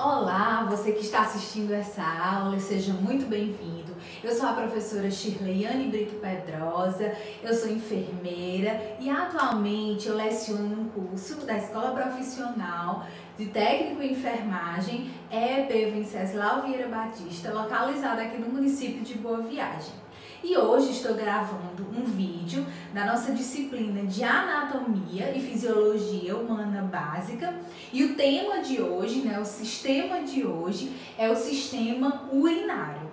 Olá, você que está assistindo essa aula, seja muito bem-vindo. Eu sou a professora Shirleyane Brito Pedrosa, eu sou enfermeira e atualmente eu leciono um curso da Escola Profissional de Técnico em Enfermagem, EPE Venceslau Vieira Batista, localizada aqui no município de Boa Viagem. E hoje estou gravando um vídeo da nossa disciplina de Anatomia e Fisiologia Humana Básica. E o tema de hoje, o sistema de hoje é o sistema urinário.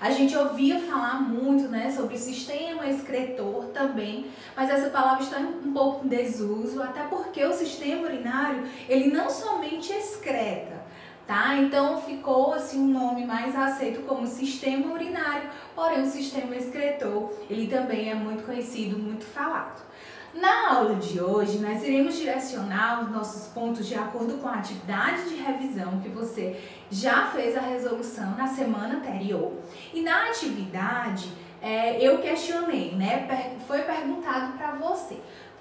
A gente ouvia falar muito, sobre o sistema excretor também, mas essa palavra está um pouco em desuso, até porque o sistema urinário, ele não somente excreta, tá? Então ficou assim um nome mais aceito como sistema urinário, porém o sistema excretor, ele também é muito conhecido, muito falado. Na aula de hoje, nós iremos direcionar os nossos pontos de acordo com a atividade de revisão que você já fez a resolução na semana anterior. E na atividade, eu questionei, foi perguntado para você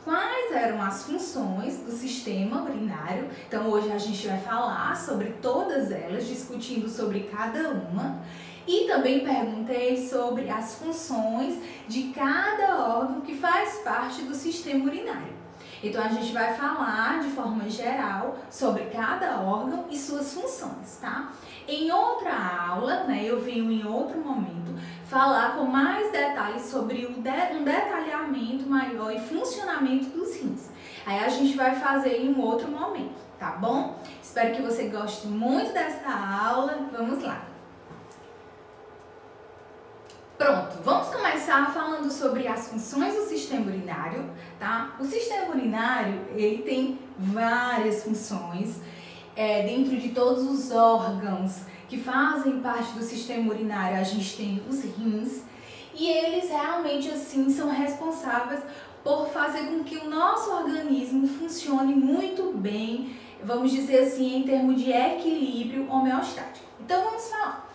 quais eram as funções do sistema urinário. Então hoje a gente vai falar sobre todas elas, discutindo sobre cada uma. E também perguntei sobre as funções de cada órgão que faz parte do sistema urinário. Então a gente vai falar de forma geral sobre cada órgão e suas funções, tá? Em outra aula, eu venho em outro momento falar com mais detalhes sobre um detalhamento maior e funcionamento dos rins. Aí a gente vai fazer em um outro momento, tá bom? Espero que você goste muito dessa aula. Vamos lá! Pronto, vamos começar falando sobre as funções do sistema urinário, tá? O sistema urinário, ele tem várias funções dentro de todos os órgãos que fazem parte do sistema urinário. A gente tem os rins e eles realmente assim são responsáveis por fazer com que o nosso organismo funcione muito bem, vamos dizer assim, em termos de equilíbrio homeostático. Então vamos falar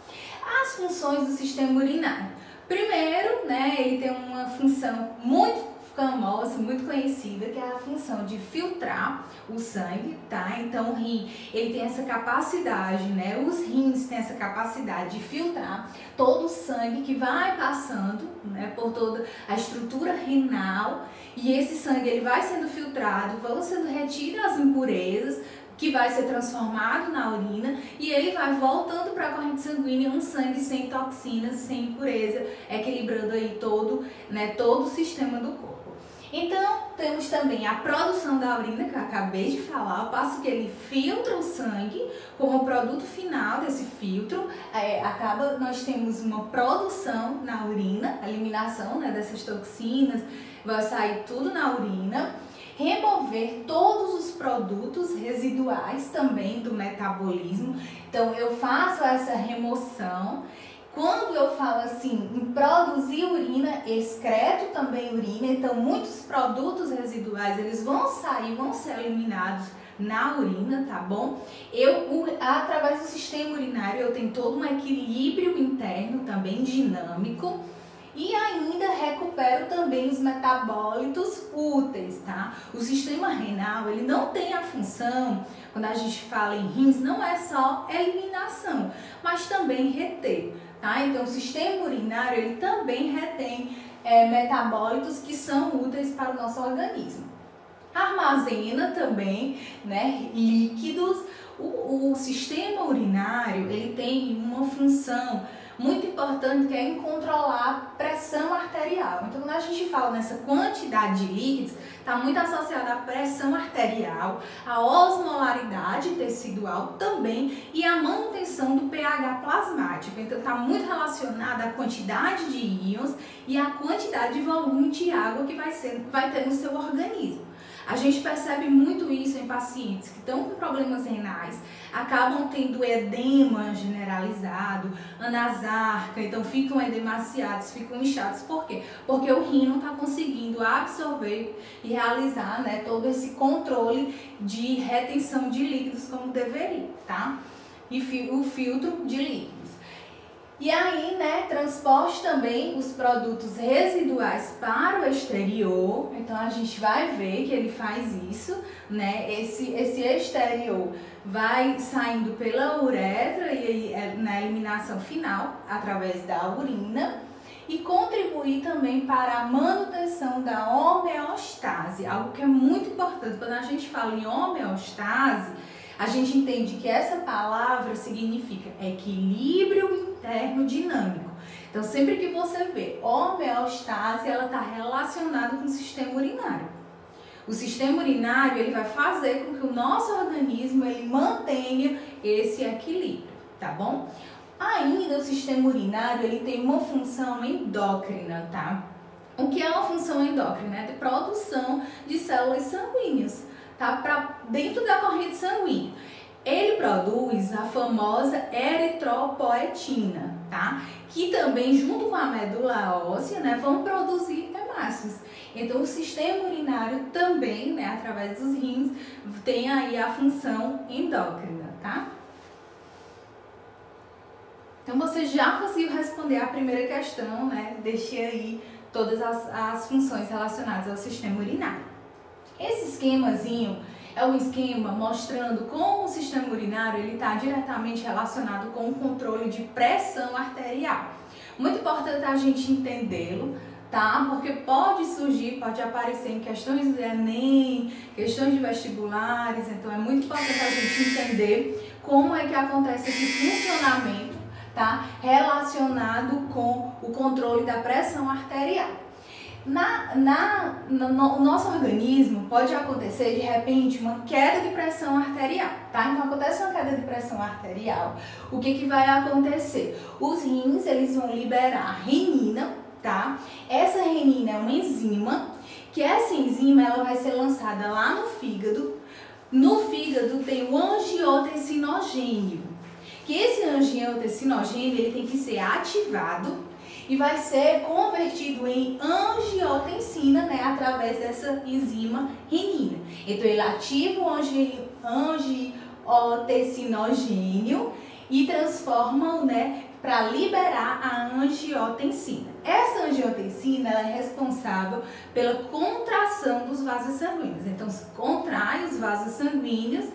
as funções do sistema urinário. Primeiro, ele tem uma função muito famosa, muito conhecida, que é a função de filtrar o sangue, tá? Então o rim, ele tem essa capacidade, os rins têm essa capacidade de filtrar todo o sangue que vai passando, por toda a estrutura renal, e esse sangue ele vai sendo filtrado, vão sendo retiradas as impurezas, que vai ser transformado na urina e ele vai voltando para a corrente sanguínea um sangue sem toxinas, sem impureza, equilibrando aí todo o sistema do corpo. Então, temos também a produção da urina, que eu acabei de falar, ao passo que ele filtra o sangue, como produto final desse filtro, nós temos uma produção na urina, a eliminação dessas toxinas, vai sair tudo na urina. Remover todos os produtos residuais também do metabolismo. Então eu faço essa remoção. Quando eu falo assim em produzir urina, excreto também urina. Então muitos produtos residuais eles vão sair, vão ser eliminados na urina, tá bom? Através do sistema urinário eu tenho todo um equilíbrio interno também dinâmico. E ainda recupero também os metabólitos úteis, tá? O sistema renal, ele não tem a função, quando a gente fala em rins, não é só eliminação, mas também reter, tá? Então, o sistema urinário, ele também retém metabólitos que são úteis para o nosso organismo. Armazena também, líquidos. O sistema urinário, ele tem uma função muito importante, que é em controlar a pressão arterial. Então, quando a gente fala nessa quantidade de líquidos, está muito associada à pressão arterial, à osmolaridade tecidual também e à manutenção do pH plasmático. Então, está muito relacionada à quantidade de íons e à quantidade de volume de água que vai ter no seu organismo. A gente percebe muito isso em pacientes que estão com problemas renais, acabam tendo edema generalizado, anasarca, então ficam edemaciados, ficam inchados. Por quê? Porque o rim não está conseguindo absorver e realizar todo esse controle de retenção de líquidos como deveria, tá? E o filtro de líquidos. E aí, né, transporte também os produtos residuais para o exterior. Então a gente vai ver que ele faz isso, né? Esse exterior vai saindo pela uretra e aí na eliminação final através da urina e contribuir também para a manutenção da homeostase, algo que é muito importante. Quando a gente fala em homeostase, a gente entende que essa palavra significa equilíbrio interno dinâmico. Então, sempre que você vê homeostase, ela está relacionada com o sistema urinário. O sistema urinário, ele vai fazer com que o nosso organismo ele mantenha esse equilíbrio, tá bom? Ainda o sistema urinário, ele tem uma função endócrina, tá? O que é uma função endócrina? É de produção de células sanguíneas, tá? Para dentro da corrente sanguínea. Ele produz a famosa eritropoetina, tá? Que também, junto com a medula óssea, né, vão produzir hemácias. Então, o sistema urinário também, né, através dos rins, tem aí a função endócrina, tá? Então, você já conseguiu responder a primeira questão, né? Deixei aí todas as funções relacionadas ao sistema urinário. Esse esquemazinho é um esquema mostrando como o sistema urinário ele está diretamente relacionado com o controle de pressão arterial. Muito importante a gente entendê-lo, tá? Porque pode surgir, pode aparecer em questões do Enem, questões de vestibulares, então é muito importante a gente entender como é que acontece esse funcionamento, tá? Relacionado com o controle da pressão arterial. No nosso organismo pode acontecer de repente uma queda de pressão arterial, tá? Então acontece uma queda de pressão arterial, o que vai acontecer? Os rins, eles vão liberar renina, tá? Essa renina é uma enzima, que essa enzima ela vai ser lançada lá no fígado. No fígado tem o angiotensinogênio, que esse angiotensinogênio ele tem que ser ativado e vai ser convertido em angiotensina, né, através dessa enzima renina. Então, ele ativa o angiotensinogênio e transforma-o, né, para liberar a angiotensina. Essa angiotensina ela é responsável pela contração dos vasos sanguíneos. Então, se contrai os vasos sanguíneos,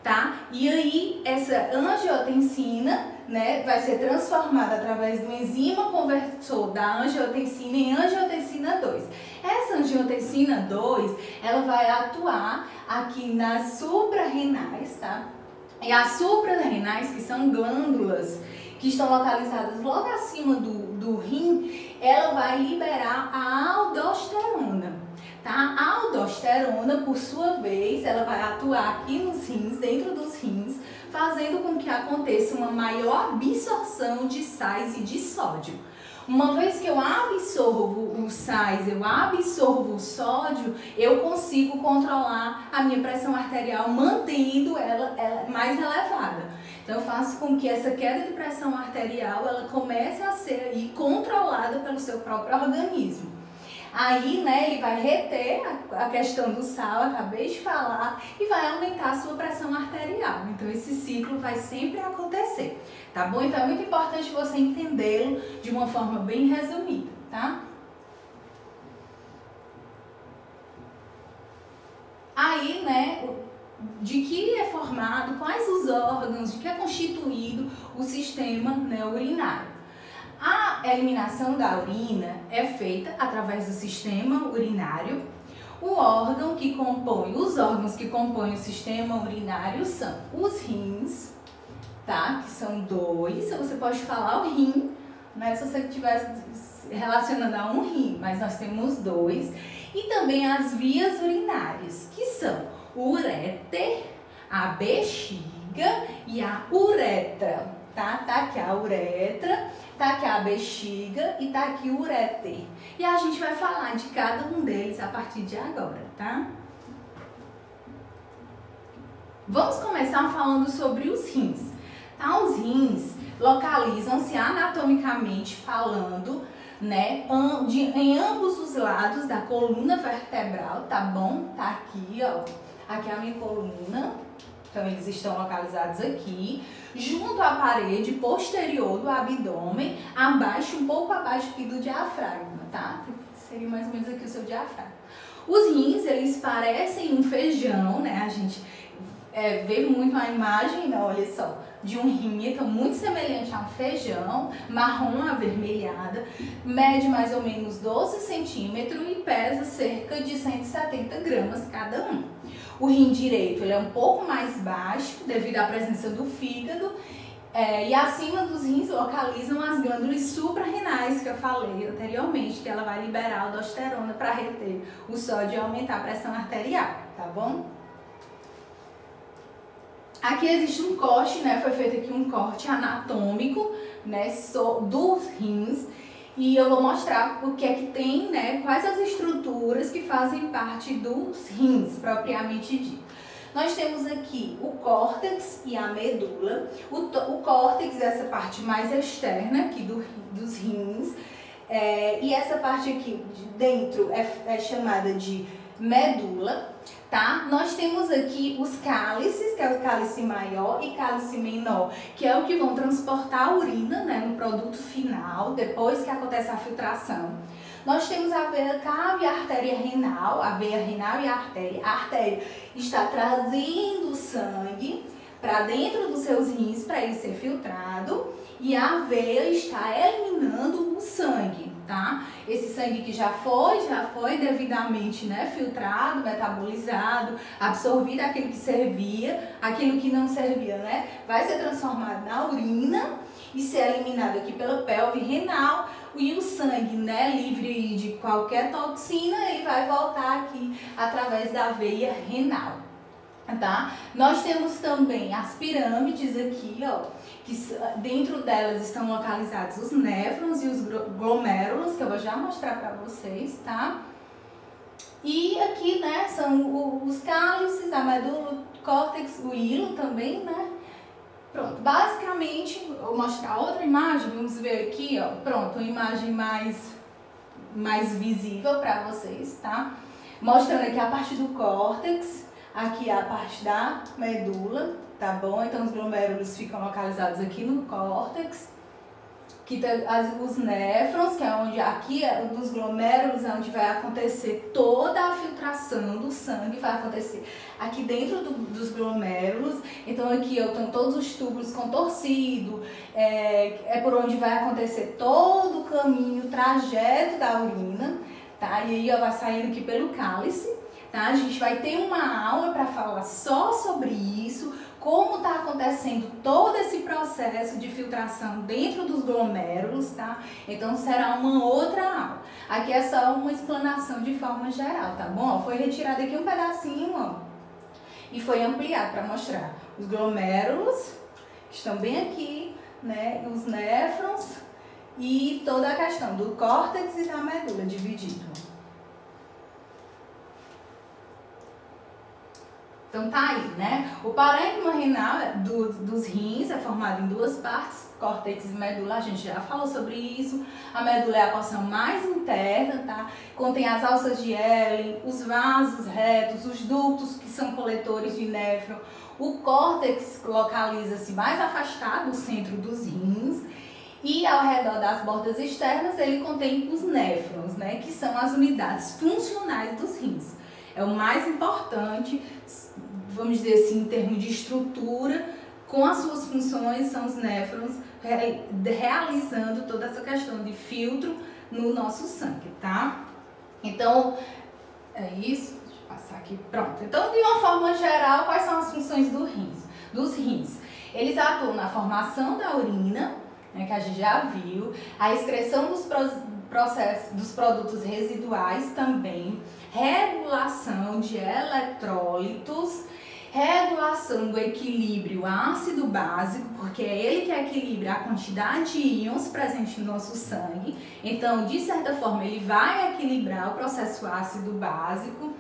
tá? E aí, essa angiotensina, né, vai ser transformada através do enzima conversor da angiotensina em angiotensina 2. Essa angiotensina 2, ela vai atuar aqui nas suprarrenais, tá? E as suprarrenais, que são glândulas que estão localizadas logo acima do rim, ela vai liberar a aldosterona. Tá? A aldosterona, por sua vez, ela vai atuar aqui nos rins, dentro dos rins, fazendo com que aconteça uma maior absorção de sais e de sódio. Uma vez que eu absorvo os sais, eu absorvo o sódio, eu consigo controlar a minha pressão arterial, mantendo ela mais elevada. Então, eu faço com que essa queda de pressão arterial, ela comece a ser aí controlada pelo seu próprio organismo. Aí, né, ele vai reter a questão do sal, acabei de falar, e vai aumentar a sua pressão arterial. Então, esse ciclo vai sempre acontecer, tá bom? Então, é muito importante você entendê-lo de uma forma bem resumida, tá? Aí, né, de que é formado, quais os órgãos, de que é constituído o sistema, né, urinário. A eliminação da urina é feita através do sistema urinário. Os órgãos que compõem o sistema urinário são os rins, tá? Que são 2. Você pode falar o rim, né? Se você estivesse relacionando a um rim, mas nós temos 2. E também as vias urinárias, que são o uréter, a bexiga e a uretra. Tá aqui a uretra, tá aqui a bexiga e tá aqui o uréter. E a gente vai falar de cada um deles a partir de agora, tá? Vamos começar falando sobre os rins. Tá? Os rins localizam-se anatomicamente falando, né, em ambos os lados da coluna vertebral, tá bom? Tá aqui, ó. Aqui é a minha coluna. Então, eles estão localizados aqui, junto à parede posterior do abdômen, abaixo, um pouco abaixo aqui do diafragma, tá? Seria mais ou menos aqui o seu diafragma. Os rins, eles parecem um feijão, né? A gente vê muito a imagem, né? Olha só, de um rim, então muito semelhante a um feijão, marrom avermelhada, mede mais ou menos 12 centímetros e pesa cerca de 170 gramas cada um. O rim direito, ele é um pouco mais baixo devido à presença do fígado, e acima dos rins localizam as glândulas suprarrenais que eu falei anteriormente, que ela vai liberar aldosterona para reter o sódio e aumentar a pressão arterial, tá bom? Aqui existe um corte, né? Foi feito aqui um corte anatômico, né? Dos rins. E eu vou mostrar o que é que tem, né? Quais as estruturas que fazem parte dos rins, propriamente dito. Nós temos aqui o córtex e a medula. O córtex é essa parte mais externa aqui dos rins. E essa parte aqui de dentro é chamada de medula, tá? Nós temos aqui os cálices, que é o cálice maior e cálice menor, que é o que vão transportar a urina, né, no produto final, depois que acontece a filtração. Nós temos a veia cava e a artéria renal, a veia renal e a artéria. A artéria está trazendo o sangue para dentro dos seus rins para ele ser filtrado e a veia está eliminando o sangue, tá? Esse sangue que já foi devidamente, né, filtrado, metabolizado, absorvido aquilo que servia, aquilo que não servia, né, vai ser transformado na urina e ser eliminado aqui pela pelve renal. E o sangue, né, livre de qualquer toxina, ele vai voltar aqui através da veia renal, tá? Nós temos também as pirâmides aqui, ó, que dentro delas estão localizados os néfrons e os glomérulos, que eu vou já mostrar para vocês, tá? E aqui, né, são os cálices, a medula, o córtex, o hilo também, né? Pronto, basicamente, vou mostrar outra imagem, vamos ver aqui, ó, pronto, uma imagem mais visível para vocês, tá? Mostrando aqui a parte do córtex, aqui a parte da medula, tá bom? Então, os glomérulos ficam localizados aqui no córtex, que tem os néfrons, que é onde, aqui dos glomérulos, é onde vai acontecer toda a filtração do sangue, vai acontecer aqui dentro dos glomérulos. Então aqui estão todos os túbulos contorcidos, é por onde vai acontecer todo o caminho, o trajeto da urina, tá? E aí vai saindo aqui pelo cálice, tá? A gente vai ter uma aula para falar só sobre isso, como está acontecendo todo esse processo de filtração dentro dos glomérulos, tá? Então será uma outra aula. Aqui é só uma explanação de forma geral, tá bom? Foi retirado aqui um pedacinho, ó, e foi ampliado para mostrar os glomérulos, que estão bem aqui, né? Os néfrons e toda a questão do córtex e da medula dividido. Então tá aí, né? O parênquima renal dos rins é formado em duas partes, córtex e medula, a gente já falou sobre isso. A medula é a porção mais interna, tá? Contém as alças de Ellen, os vasos retos, os ductos que são coletores de néfron. O córtex localiza-se mais afastado do centro dos rins e ao redor das bordas externas ele contém os néfrons, né? Que são as unidades funcionais dos rins. É o mais importante, vamos dizer assim, em termos de estrutura, com as suas funções, são os néfrons realizando toda essa questão de filtro no nosso sangue, tá? Então, é isso. Deixa eu passar aqui, pronto. Então, de uma forma geral, quais são as funções dos rins? Eles atuam na formação da urina, né, que a gente já viu, a excreção dos produtos residuais também, regulação de eletrólitos, regulação do equilíbrio ácido-básico, porque é ele que equilibra a quantidade de íons presentes no nosso sangue. Então, de certa forma, ele vai equilibrar o processo ácido-básico.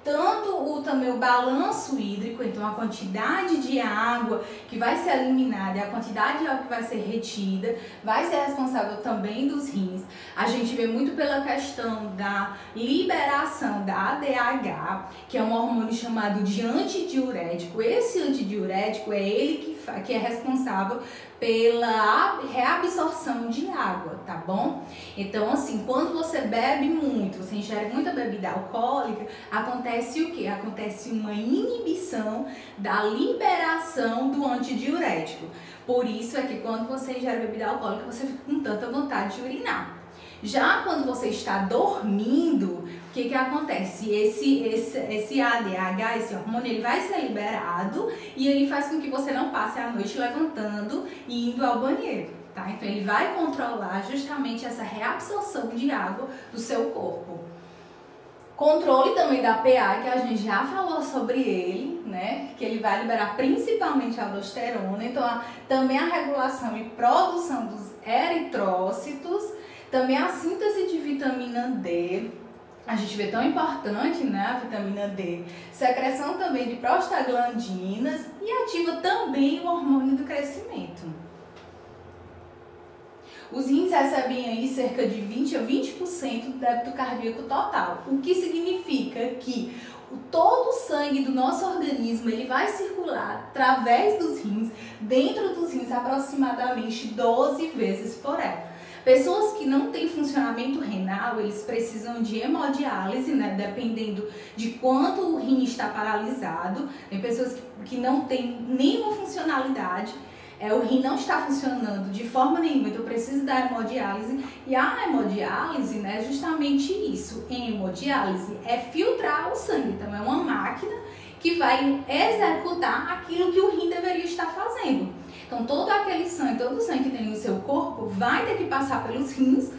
tanto também o balanço hídrico, então a quantidade de água que vai ser eliminada e a quantidade de água que vai ser retida vai ser responsável também dos rins. A gente vê muito pela questão da liberação da ADH, que é um hormônio chamado de antidiurético. Esse antidiurético é ele que é responsável pela reabsorção de água, tá bom? Então, assim, quando você bebe muito, você ingere muita bebida alcoólica, acontece o quê? Acontece uma inibição da liberação do antidiurético. Por isso é que quando você ingere bebida alcoólica, você fica com tanta vontade de urinar. Já quando você está dormindo, o que acontece? Esse ADH, esse hormônio, ele vai ser liberado e ele faz com que você não passe a noite levantando e indo ao banheiro, tá? Então ele vai controlar justamente essa reabsorção de água do seu corpo. Controle também da pH, que a gente já falou sobre ele, né? Que ele vai liberar principalmente a aldosterona. Então, também a regulação e produção dos eritrócitos. Também a síntese de vitamina D, a gente vê tão importante, né, a vitamina D. Secreção também de prostaglandinas e ativa também o hormônio do crescimento. Os rins recebem aí cerca de 20 a 20% do débito cardíaco total, o que significa que todo o sangue do nosso organismo ele vai circular através dos rins, dentro dos rins aproximadamente 12 vezes por hora. Pessoas que não têm funcionamento renal, eles precisam de hemodiálise, né? Dependendo de quanto o rim está paralisado. Tem pessoas que não têm nenhuma funcionalidade, o rim não está funcionando de forma nenhuma, então precisa da hemodiálise. E a hemodiálise, né, é justamente isso. Hemodiálise é filtrar o sangue, então é uma máquina que vai executar aquilo que o rim deveria estar fazendo. Então, todo aquele sangue, todo o sangue que tem no seu corpo vai ter que passar pelos rins,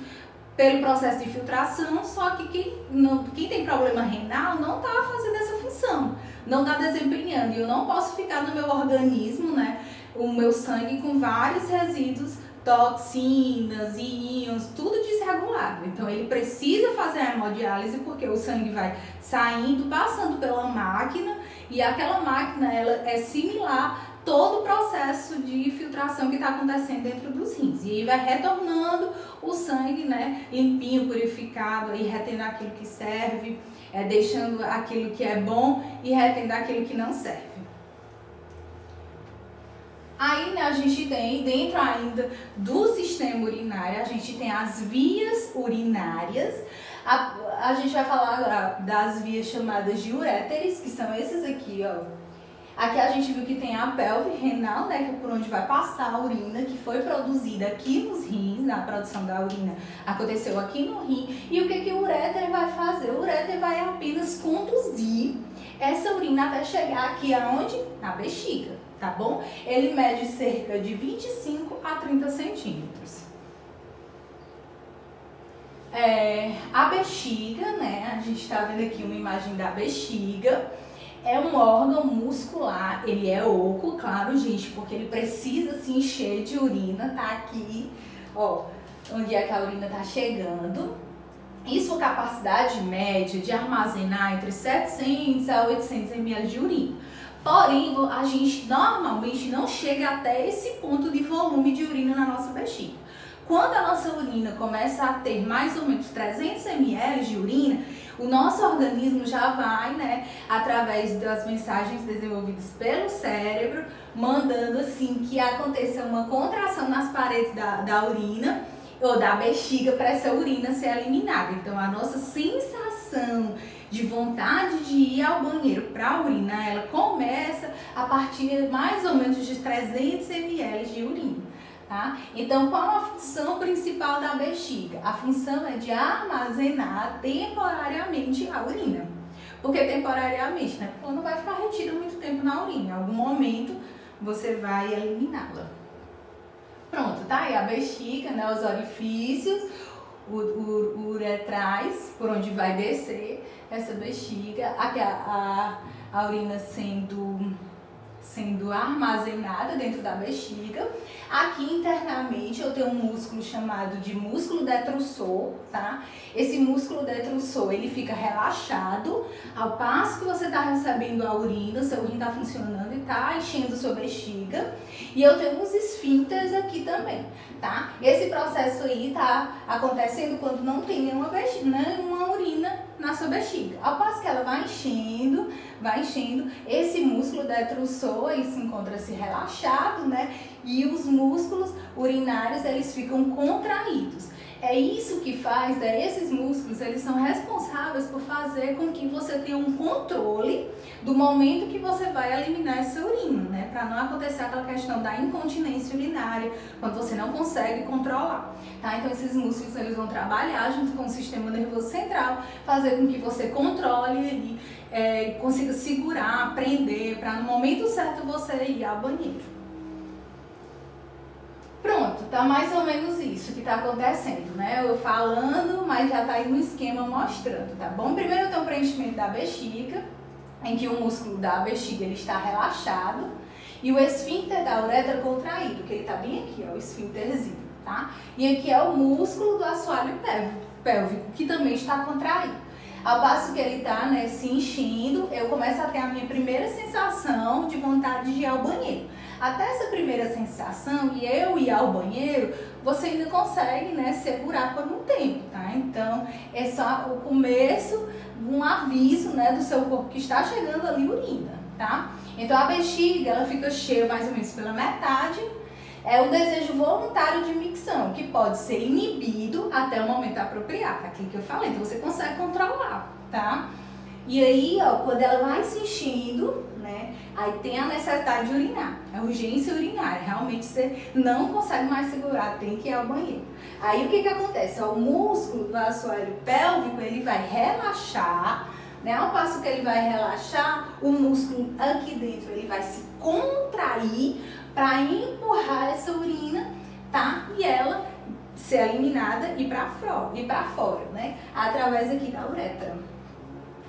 pelo processo de filtração, só que quem tem problema renal não está fazendo essa função, não está desempenhando. E eu não posso ficar no meu organismo, né, o meu sangue com vários resíduos, toxinas, íons, tudo desregulado. Então, ele precisa fazer a hemodiálise porque o sangue vai saindo, passando pela máquina, e aquela máquina ela é similar todo o processo de filtração que está acontecendo dentro dos rins. E aí vai retornando o sangue, né, limpinho, purificado, aí retendo aquilo que serve, deixando aquilo que é bom e retendo aquilo que não serve. Aí, né, a gente tem, dentro ainda do sistema urinário, a gente tem as vias urinárias. A gente vai falar agora das vias chamadas de uréteres, que são esses aqui, ó. Aqui a gente viu que tem a pelve renal, né, que é por onde vai passar a urina, que foi produzida aqui nos rins, na produção da urina aconteceu aqui no rim. E o que o uréter vai fazer? O uréter vai apenas conduzir essa urina até chegar aqui aonde? Na bexiga, tá bom? Ele mede cerca de 25 a 30 centímetros. A bexiga, né, a gente tá vendo aqui uma imagem da bexiga. É um órgão muscular, ele é oco, claro, gente, porque ele precisa se encher de urina, tá aqui, ó, onde é que a urina tá chegando. E sua capacidade média de armazenar entre 700 a 800 ml de urina. Porém, a gente normalmente não chega até esse ponto de volume de urina na nossa bexiga. Quando a nossa urina começa a ter mais ou menos 300 ml de urina, o nosso organismo já vai, né, através das mensagens desenvolvidas pelo cérebro, mandando assim que aconteça uma contração nas paredes da urina ou da bexiga para essa urina ser eliminada. Então, a nossa sensação de vontade de ir ao banheiro para urinar, ela começa a partir mais ou menos de 300 ml de urina. Tá? Então, qual a função principal da bexiga? A função é de armazenar temporariamente a urina. Por que temporariamente? Né? Porque ela não vai ficar retida muito tempo na urina. Em algum momento, você vai eliminá-la. Pronto, tá aí a bexiga, né? Os orifícios, o uretrais, por onde vai descer essa bexiga. Aqui a urina sendo sendo armazenada dentro da bexiga. Aqui internamente eu tenho um músculo chamado de músculo detrusor, tá? Esse músculo detrusor, ele fica relaxado ao passo que você está recebendo a urina, seu rim está funcionando e está enchendo sua bexiga. E eu tenho uns esfíncteres aqui também, tá? Esse processo aí tá acontecendo quando não tem nenhuma urina na sua bexiga. Ao passo que ela vai enchendo, esse músculo detrusor se encontra-se relaxado, né? E os músculos urinários, eles ficam contraídos. É isso que faz, esses músculos, eles são responsáveis por fazer com que você tenha um controle do momento que você vai eliminar essa urina, né? Para não acontecer aquela questão da incontinência urinária, quando você não consegue controlar, tá? Então esses músculos, eles vão trabalhar junto com o sistema nervoso central, fazer com que você controle e consiga segurar, prender, para no momento certo você ir ao banheiro. Pronto, tá mais ou menos isso que tá acontecendo, né? Eu falando, mas já tá aí no esquema mostrando, tá bom? Primeiro eu tenho o preenchimento da bexiga, em que o músculo da bexiga ele está relaxado e o esfíncter da uretra contraído, que ele tá bem aqui, ó, o esfíncterzinho, tá? E aqui é o músculo do assoalho pélvico, que também está contraído. Ao passo que ele tá, né, se enchendo, eu começo a ter a minha primeira sensação de vontade de ir ao banheiro. Até essa primeira sensação e eu ir ao banheiro, você ainda consegue, né, segurar por um tempo, tá? Então, é só o começo de um aviso, né, do seu corpo que está chegando ali urina, tá? Então, a bexiga, ela fica cheia mais ou menos pela metade. É o desejo voluntário de micção, que pode ser inibido até o momento apropriado, aquilo que eu falei. Então, você consegue controlar, tá? E aí, ó, quando ela vai se enchendo, né, aí tem a necessidade de urinar, a urgência urinária, realmente você não consegue mais segurar, tem que ir ao banheiro. Aí o que que acontece? O músculo do assoalho pélvico, ele vai relaxar, né, ao passo que ele vai relaxar, o músculo aqui dentro, ele vai se contrair para empurrar essa urina, tá? E ela ser eliminada e para fora, né, através aqui da uretra.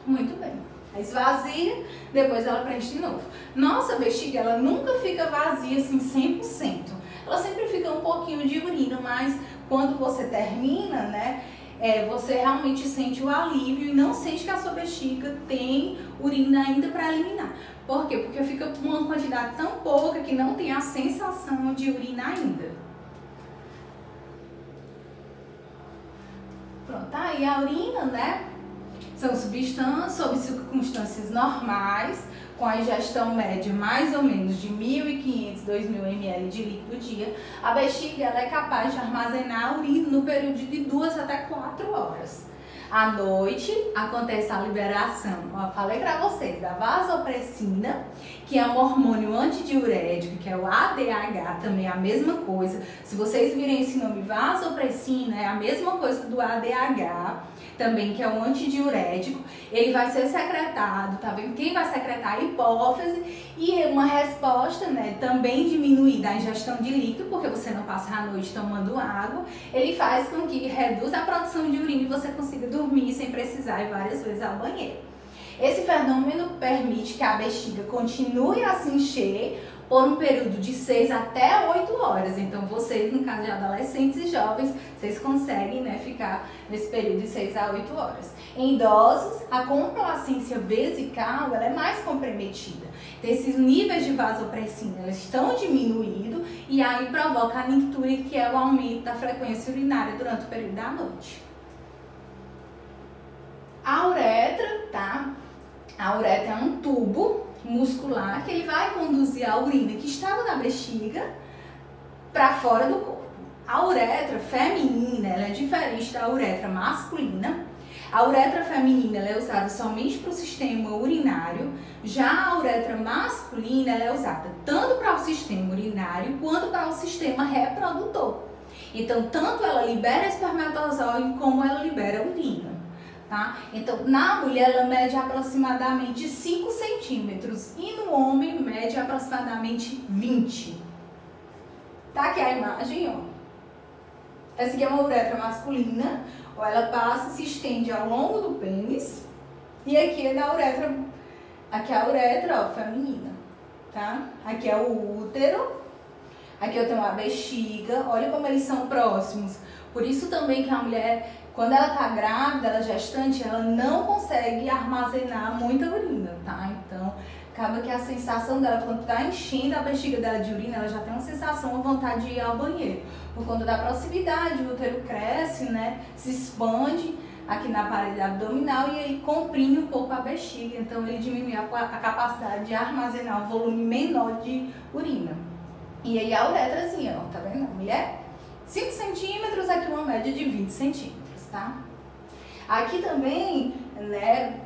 Muito bem. Esvazia, depois ela preenche de novo. Nossa bexiga, ela nunca fica vazia assim 100%. Ela sempre fica um pouquinho de urina, mas quando você termina, né, você realmente sente o alívio e não sente que a sua bexiga tem urina ainda para eliminar. Por quê? Porque fica uma quantidade tão pouca que não tem a sensação de urina ainda. Pronto, tá aí a urina, né? São substâncias sob circunstâncias normais, com a ingestão média mais ou menos de 1.500, 2.000 ml de líquido por dia. A bexiga ela é capaz de armazenar a urina no período de 2 até 4 horas. À noite acontece a liberação, eu falei para vocês, da vasopressina, que é um hormônio antidiurético, que é o ADH, também é a mesma coisa. Se vocês virem esse nome vasopressina, é a mesma coisa do ADH, também que é um antidiurético. Ele vai ser secretado, tá vendo? Quem vai secretar? A hipófise, e uma resposta, né, também diminuir da ingestão de líquido, porque você não passa a noite tomando água. Ele faz com que reduza a produção de urina e você consiga dormir sem precisar ir várias vezes ao banheiro. Esse fenômeno permite que a bexiga continue a se encher por um período de 6 até 8 horas. Então, vocês, no caso de adolescentes e jovens, vocês conseguem, né, ficar nesse período de 6 a 8 horas. Em idosos, a complacência vesical ela é mais comprometida. Então, esses níveis de vasopressina elas estão diminuindo e aí provoca a nictúria, que é o aumento da frequência urinária durante o período da noite. A uretra, tá? A uretra é um tubo muscular que ele vai conduzir a urina que estava na bexiga para fora do corpo. A uretra feminina ela é diferente da uretra masculina. A uretra feminina ela é usada somente para o sistema urinário, já a uretra masculina ela é usada tanto para o sistema urinário quanto para o sistema reprodutor. Então, tanto ela libera espermatozoide como ela libera urina. Tá? Então, na mulher ela mede aproximadamente 5 centímetros e no homem mede aproximadamente 20. Tá aqui a imagem, ó. Essa aqui é uma uretra masculina, ó, ela passa, se estende ao longo do pênis. E aqui é da uretra, aqui é a uretra, ó, feminina. tá? Aqui é o útero, aqui eu tenho a bexiga, olha como eles são próximos. Por isso também que a mulher, quando ela tá grávida, ela é gestante, ela não consegue armazenar muita urina, tá? Então, acaba que a sensação dela, quando tá enchendo a bexiga dela de urina, ela já tem uma sensação, uma vontade de ir ao banheiro. Por conta da proximidade, o útero cresce, né? Se expande aqui na parede abdominal e aí comprime um pouco a bexiga. Então, ele diminui a capacidade de armazenar um volume menor de urina. E aí a uretrazinha, ó, tá vendo? A mulher, 5 centímetros, aqui uma média de 20 centímetros, tá? Aqui também, né,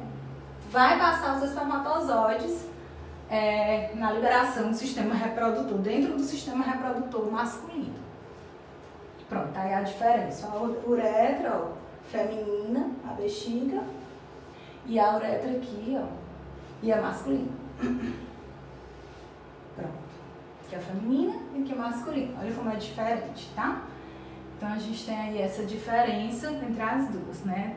vai passar os espermatozoides na liberação do sistema reprodutor, dentro do sistema reprodutor masculino. Pronto, aí a diferença. A uretra, ó, feminina, a bexiga, e a uretra aqui, ó, e a masculina. Pronto. Aqui é a feminina e aqui é a masculina. Olha como é diferente, tá? Então a gente tem aí essa diferença entre as duas, né?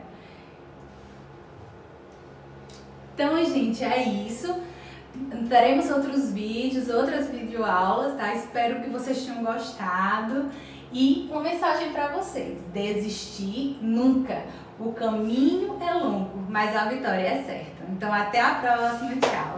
Então, gente, é isso. Teremos outros vídeos, outras videoaulas, tá? Espero que vocês tenham gostado. E uma mensagem para vocês: desistir nunca. O caminho é longo, mas a vitória é certa. Então, até a próxima. Tchau!